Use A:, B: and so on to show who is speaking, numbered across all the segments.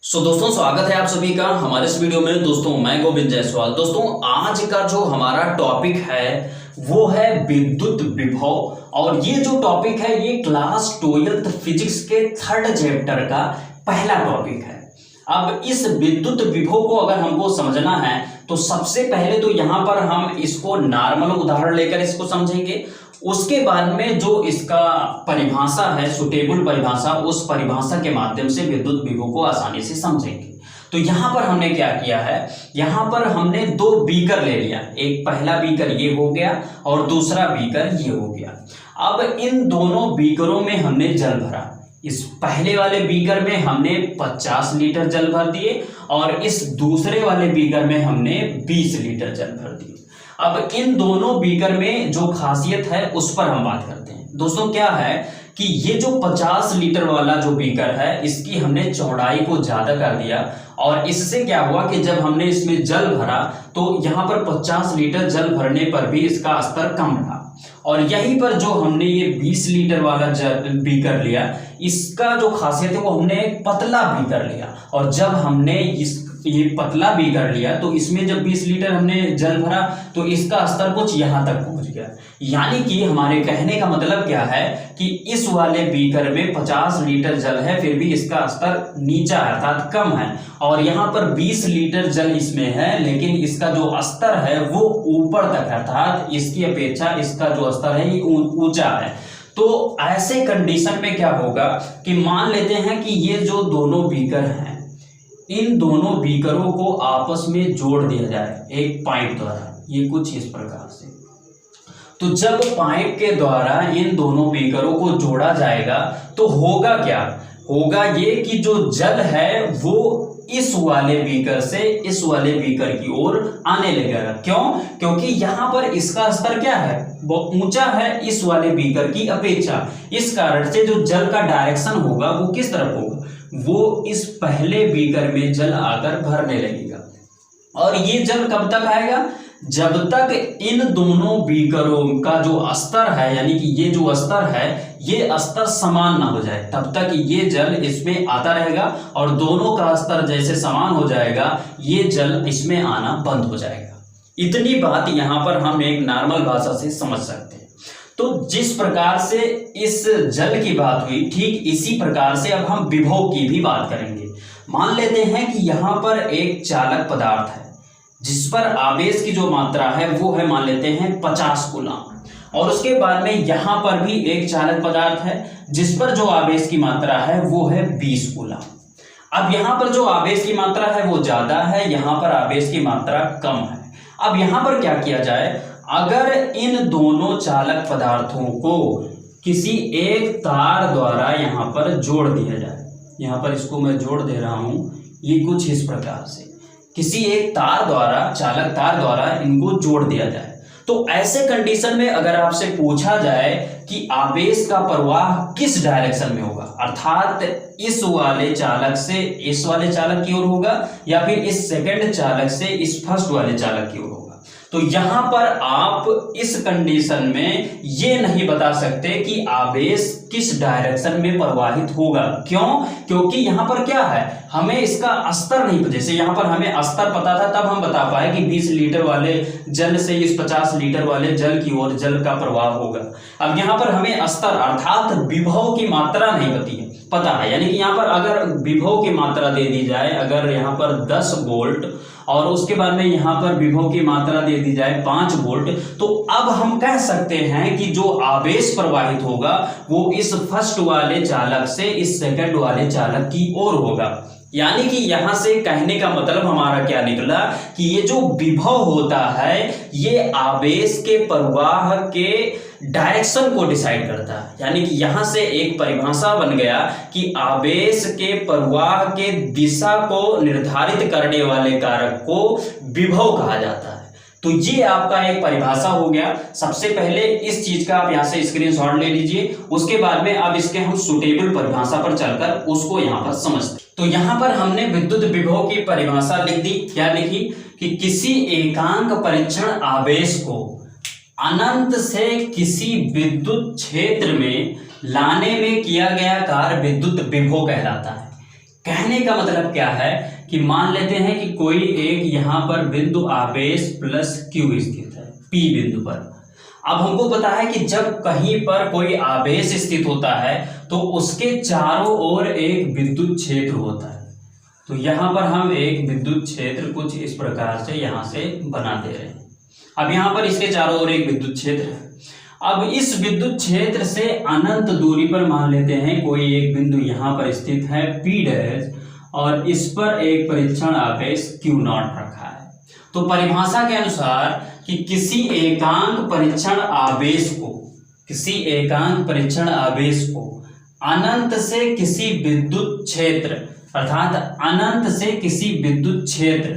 A: दोस्तों स्वागत है आप सभी का हमारे इस वीडियो में। दोस्तों मैं गोविंद जायसवाल। दोस्तों आज का जो हमारा टॉपिक है वो है विद्युत विभव, और ये जो टॉपिक है ये क्लास 12th फिजिक्स के 3rd चैप्टर का पहला टॉपिक है। अब इस विद्युत विभव को अगर हमको समझना है तो सबसे पहले तो यहाँ पर हम इसको नॉर्मल उदाहरण लेकर इसको समझेंगे। उसके बाद में जो इसका परिभाषा है, सुटेबल परिभाषा, उस परिभाषा के माध्यम से विद्युत विभव को आसानी से समझेंगे। तो यहाँ पर हमने क्या किया है, यहाँ पर हमने दो बीकर ले लिया। एक पहला बीकर ये हो गया और दूसरा बीकर ये हो गया। अब इन दोनों बीकरों में हमने जल भरा। इस पहले वाले बीकर में हमने 50 लीटर जल भर दिए और इस दूसरे वाले बीकर में हमने 20 लीटर जल भर दिए। अब इन दोनों बीकर में जो खासियत है उस पर हम बात करते हैं। दोस्तों क्या है कि ये जो 50 लीटर वाला जो बीकर है इसकी हमने चौड़ाई को ज्यादा कर दिया, और इससे क्या हुआ कि जब हमने इसमें जल भरा तो यहाँ पर 50 लीटर जल भरने पर भी इसका स्तर कम रहा। और यहीं पर जो हमने ये 20 लीटर वाला बीकर लिया, इसका जो खासियत है वो हमने एक पतला बीकर लिया, और जब हमने ये पतला बीकर लिया तो इसमें जब 20 लीटर हमने जल भरा तो इसका स्तर कुछ यहाँ तक पहुंच गया। यानी कि हमारे कहने का मतलब क्या है कि इस वाले बीकर में 50 लीटर जल है फिर भी इसका स्तर नीचा है अर्थात कम है, और यहाँ पर 20 लीटर जल इसमें है लेकिन इसका जो स्तर है वो ऊपर तक है, अर्थात इसकी अपेक्षा इसका जो स्तर है ये ऊंचा है। तो ऐसे कंडीशन में क्या होगा कि मान लेते हैं कि ये जो दोनों बीकर हैं, इन दोनों बीकरों को आपस में जोड़ दिया जाए एक पाइप द्वारा, ये कुछ इस प्रकार से। तो जब पाइप के द्वारा इन दोनों बीकरों को जोड़ा जाएगा तो होगा क्या, होगा ये कि जो जल है वो इस वाले बीकर से इस वाले बीकर की ओर आने लगेगा। क्यों? क्योंकि यहां पर इसका स्तर क्या है, वो ऊंचा है इस वाले बीकर की अपेक्षा। इस कारण से जो जल का डायरेक्शन होगा वो किस तरफ होगा, वो इस पहले बीकर में जल आकर भरने लगेगा। और ये जल कब तक आएगा, जब तक इन दोनों बीकरों का जो स्तर है, यानी कि ये जो स्तर है ये स्तर समान ना हो जाए, तब तक ये जल इसमें आता रहेगा, और दोनों का स्तर जैसे समान हो जाएगा ये जल इसमें आना बंद हो जाएगा। इतनी बात यहाँ पर हम एक नॉर्मल भाषा से समझ सकते हैं। तो जिस प्रकार से इस जल की बात हुई, ठीक इसी प्रकार से अब हम विभव की भी बात करेंगे। मान लेते हैं कि यहाँ पर एक चालक पदार्थ है जिस पर आवेश की जो मात्रा है वो है मान लेते हैं 50 कूलम, और उसके बाद में यहाँ पर भी एक चालक पदार्थ है जिस पर जो आवेश की मात्रा है वो है 20 कूलम। अब यहाँ पर जो आवेश की मात्रा है वो ज्यादा है, यहाँ पर आवेश की मात्रा कम है। अब यहाँ पर क्या किया जाए, अगर इन दोनों चालक पदार्थों को किसी एक तार द्वारा यहाँ पर जोड़ दिया जाए, यहाँ पर इसको मैं जोड़ दे रहा हूं, ये कुछ इस प्रकार से किसी एक तार द्वारा, चालक तार द्वारा इनको जोड़ दिया जाए, तो ऐसे कंडीशन में अगर आपसे पूछा जाए कि आवेश का प्रवाह किस डायरेक्शन में होगा, अर्थात इस वाले चालक से इस वाले चालक की ओर होगा या फिर इस सेकंड चालक से इस फर्स्ट वाले चालक की ओर होगा, तो यहां पर आप इस कंडीशन में ये नहीं बता सकते कि आवेश किस डायरेक्शन में प्रवाहित होगा। क्यों? क्योंकि यहां पर क्या है, हमें इसका स्तर नहीं, जैसे यहां पर हमें स्तर पता था तब हम बता पाए कि 20 लीटर वाले जल से इस 50 लीटर वाले जल की ओर जल का प्रवाह होगा। अब यहां पर हमें स्तर अर्थात विभव की मात्रा नहीं पता है, यानी कि यहाँ पर अगर विभव की मात्रा दे दी जाए, अगर यहाँ पर 10 वोल्ट और उसके बाद में यहाँ पर विभव की मात्रा दे दी जाए 5 वोल्ट, तो अब हम कह सकते हैं कि जो आवेश प्रवाहित होगा वो इस फर्स्ट वाले चालक से इस सेकंड वाले चालक की ओर होगा। यानी कि यहां से कहने का मतलब हमारा क्या निकला कि ये जो विभव होता है ये आवेश के प्रवाह के डायरेक्शन को डिसाइड करता है। यानी कि यहां से एक परिभाषा बन गया कि आवेश के प्रवाह के दिशा को निर्धारित करने वाले कारक को विभव कहा जाता है। तो ये आपका एक परिभाषा हो गया। सबसे पहले इस चीज का आप यहां से स्क्रीनशॉट ले लीजिए, उसके बाद में अब इसके हम सुटेबल परिभाषा पर चलकर उसको यहां पर समझते। तो यहां पर हमने विद्युत विभव की परिभाषा लिख दी। क्या लिखी कि किसी एकांक परीक्षण आवेश को अनंत से किसी विद्युत क्षेत्र में लाने में किया गया कार्य विद्युत विभव कहलाता है। कहने का मतलब क्या है कि मान लेते हैं कि कोई एक यहां पर बिंदु आवेश प्लस Q स्थित है P बिंदु पर। अब हमको पता है कि जब कहीं पर कोई आवेश स्थित होता है तो उसके चारों ओर एक विद्युत क्षेत्र होता है। तो यहां पर हम एक विद्युत क्षेत्र कुछ इस प्रकार से यहां से बना दे रहे हैं। अब यहां पर इसके चारों ओर एक विद्युत क्षेत्र है। अब इस विद्युत क्षेत्र से अनंत दूरी पर मान लेते हैं कोई एक बिंदु यहां पर स्थित है P डैश, और इस पर एक परीक्षण आवेश Q नॉट रखा है। तो परिभाषा के अनुसार कि किसी एकांक परीक्षण आवेश को अनंत से किसी विद्युत क्षेत्र अर्थात अनंत से किसी विद्युत क्षेत्र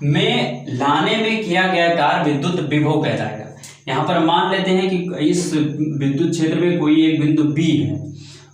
A: में लाने में किया गया कार्य विद्युत विभव कहलाएगा। यहाँ पर मान लेते हैं कि इस विद्युत क्षेत्र में कोई एक बिंदु B है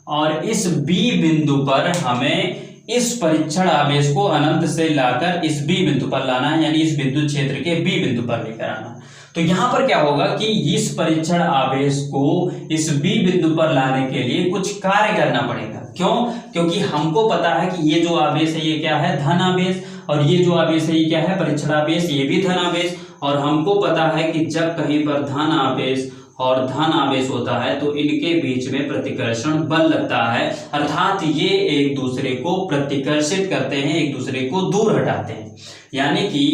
A: और इस B बिंदु पर हमें इस परीक्षण आवेश को अनंत से लाकर इस B बिंदु पर लाना है, यानी इस विद्युत क्षेत्र के B बिंदु पर लेकर आना है। तो यहाँ पर क्या होगा कि इस परीक्षण आवेश को इस B बिंदु पर लाने के लिए कुछ कार्य करना पड़ेगा। क्यों? क्योंकि हमको पता है कि ये जो आवेश है ये क्या है, धन आवेश, और ये जो आवेश है ये क्या है, परीक्षण आवेश, ये भी धन आवेश। और हमको पता है कि जब कहीं पर धन आवेश और धन आवेश होता है तो इनके बीच में प्रतिकर्षण बल लगता है, अर्थात ये एक दूसरे को प्रतिकर्षित करते हैं, एक दूसरे को दूर हटाते हैं। यानी कि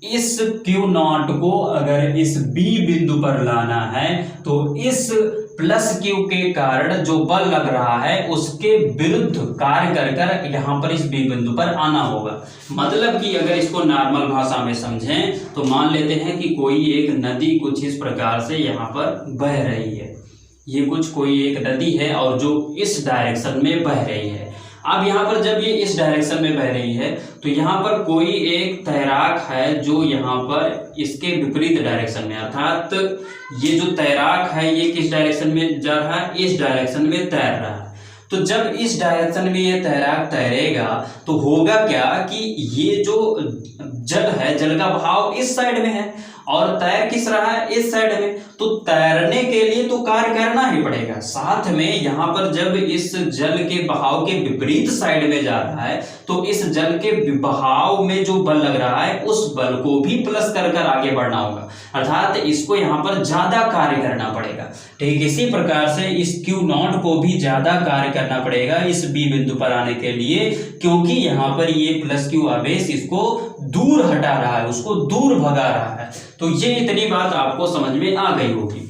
A: इस Q नॉट को अगर इस B बिंदु पर लाना है तो इस प्लस Q के कारण जो बल लग रहा है उसके विरुद्ध कार्य कर कर यहाँ पर इस B बिंदु पर आना होगा। मतलब कि अगर इसको नॉर्मल भाषा में समझें तो मान लेते हैं कि कोई एक नदी कुछ इस प्रकार से यहाँ पर बह रही है। ये कुछ कोई एक नदी है और जो इस डायरेक्शन में बह रही है। अब यहाँ पर जब ये इस डायरेक्शन में बह रही है तो यहाँ पर कोई एक तैराक है जो यहाँ पर इसके विपरीत डायरेक्शन में, अर्थात ये जो तैराक है ये किस डायरेक्शन में जा रहा है, इस डायरेक्शन में तैर रहा है। तो जब इस डायरेक्शन में ये तैराक तैरेगा तो होगा क्या कि ये जो जल है, जल का बहाव इस साइड में है और तैर किस रहा है, इस साइड में। तो तैरने के लिए तो कार्य करना ही पड़ेगा। साथ में यहाँ पर जब इस जल के बहाव के विपरीत साइड में जा रहा है तो इस जल के बहाव में जो बल लग रहा है उस बल को भी प्लस कर कर आगे बढ़ना होगा, अर्थात इसको यहाँ पर ज्यादा कार्य करना पड़ेगा। ठीक इसी प्रकार से इस Q नॉट को भी ज्यादा कार्य करना पड़ेगा इस B बिंदु पर आने के लिए, क्योंकि यहाँ पर ये प्लस Q आवेश इसको दूर हटा रहा है, उसको दूर भगा रहा है। तो ये इतनी बात आपको समझ में आ गई होगी।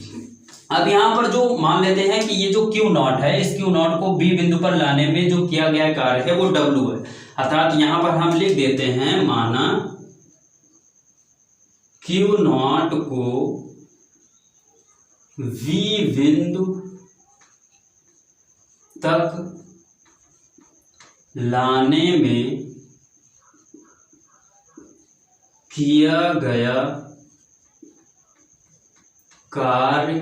A: अब यहाँ पर जो मान लेते हैं कि ये जो Q नॉट है, इस Q नॉट को B बिंदु पर लाने में जो किया गया कार्य है वो W है, अर्थात यहाँ पर हम लिख देते हैं माना Q नॉट को V बिंदु तक लाने में किया गया कार्य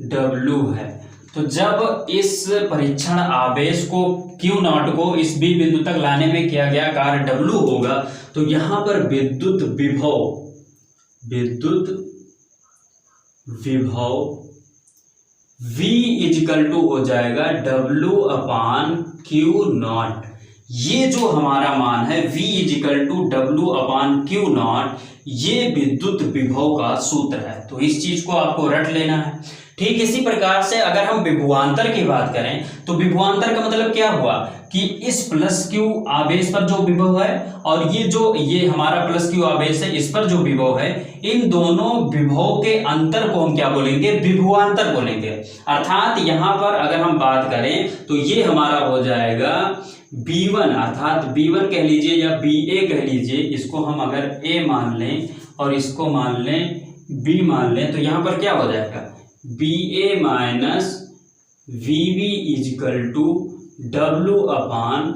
A: W है। तो जब इस परीक्षण आवेश को Q नॉट को इस B बिंदु तक लाने में किया गया कार्य W होगा तो यहां पर विद्युत विभव V इजिकल टू हो जाएगा W अपान Q नॉट। ये जो हमारा मान है V equal to W upon Q naught, ये विद्युत विभव का सूत्र है। तो इस चीज को आपको रट लेना है। ठीक इसी प्रकार से अगर हम विभवांतर की बात करें तो विभवांतर का मतलब क्या हुआ कि इस प्लस Q आवेश पर जो विभव है और ये हमारा प्लस Q आवेश है, इस पर जो विभव है, इन दोनों विभव के अंतर को हम क्या बोलेंगे, विभवांतर बोलेंगे। अर्थात यहाँ पर अगर हम बात करें तो ये हमारा हो जाएगा B1, अर्थात B1 कह लीजिए या BA कह लीजिए, इसको हम अगर A मान लें और इसको मान लें B मान लें तो यहाँ पर क्या हो जाएगा, BA minus VB equal to W upon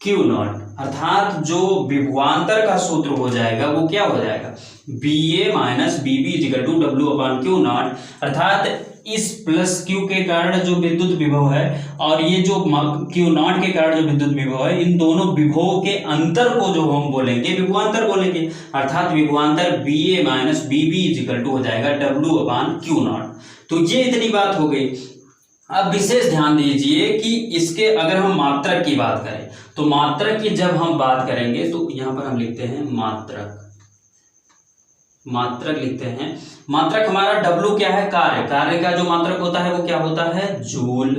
A: Q naught. अर्थात जो विभवांतर का सूत्र हो जाएगा वो क्या हो जाएगा, BA minus BB equal to W upon Q naught. अर्थात इस प्लस Q के कारण जो विद्युत विभव है और ये जो Q नॉट के कारण जो विद्युत विभव है, इन दोनों विभवों के अंतर को जो हम बोलेंगे विभवांतर बोलेंगे। अर्थात विभवांतर BA minus BB equal to हो जाएगा W अपान Q नॉट। तो ये इतनी बात हो गई। अब विशेष ध्यान दीजिए कि इसके अगर हम मात्रक की बात करें तो मात्रक की जब हम बात करेंगे तो यहां पर हम लिखते हैं मात्रक, मात्रक लिखते हैं। मात्रक हमारा W क्या है, कार्य, कार्य का जो मात्रक होता है वो क्या होता है, जूल।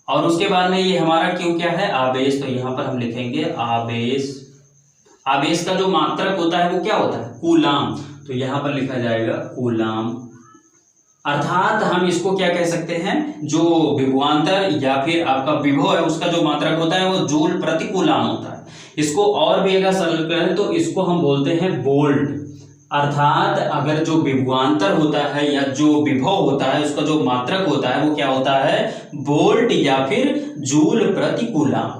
A: और उसके बाद में ये हमारा Q क्या है, आवेश, तो यहां पर हम लिखेंगे आवेश। आवेश का जो मात्रक होता है वो क्या होता है, कूलाम, तो यहां पर लिखा जाएगा कूलाम। अर्थात हम इसको क्या कह सकते हैं, जो विभवांतर या फिर आपका विभव है उसका जो मात्रक होता है वो जूल प्रति कूलाम होता है। इसको और भी अगर सरल करें तो इसको हम बोलते हैं वोल्ट। अर्थात अगर जो विभवांतर होता है या जो विभव होता है उसका जो मात्रक होता है वो क्या होता है, वोल्ट या फिर जूल प्रति कूलाम।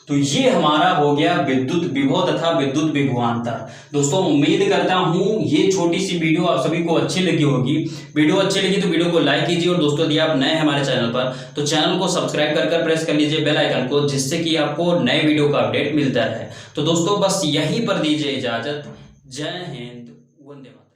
A: तो ये हमारा हो गया विद्युत विभव तथा विद्युत विभवांतर। दोस्तों उम्मीद करता हूं ये छोटी सी वीडियो आप सभी को अच्छी लगी होगी। वीडियो अच्छी लगी तो वीडियो को लाइक कीजिए और दोस्तों यदि आप नए हैं हमारे चैनल पर तो चैनल को सब्सक्राइब कर प्रेस कर लीजिए बेल आइकन को, जिससे कि आपको नए वीडियो का अपडेट मिलता रहे। तो दोस्तों बस यहीं पर दीजिए इजाजत। जय हिंद, वंदे मातरम।